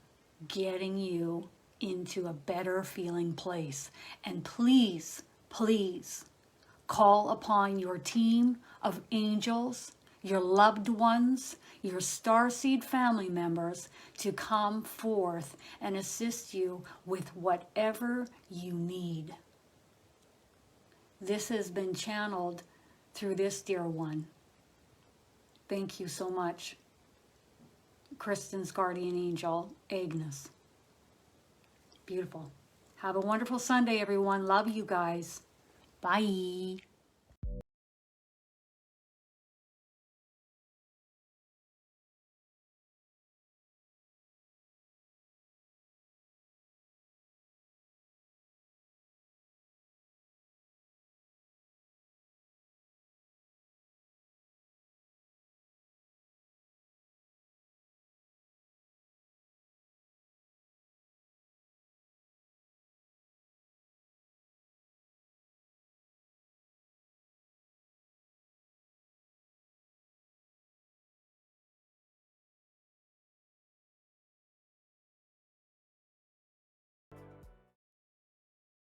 getting you into a better feeling place. And please, please call upon your team of angels, your loved ones, your starseed family members to come forth and assist you with whatever you need. This has been channeled through this dear one. Thank you so much, Kristin's guardian angel, Agnes. Beautiful. Have a wonderful Sunday, everyone. Love you guys. Bye.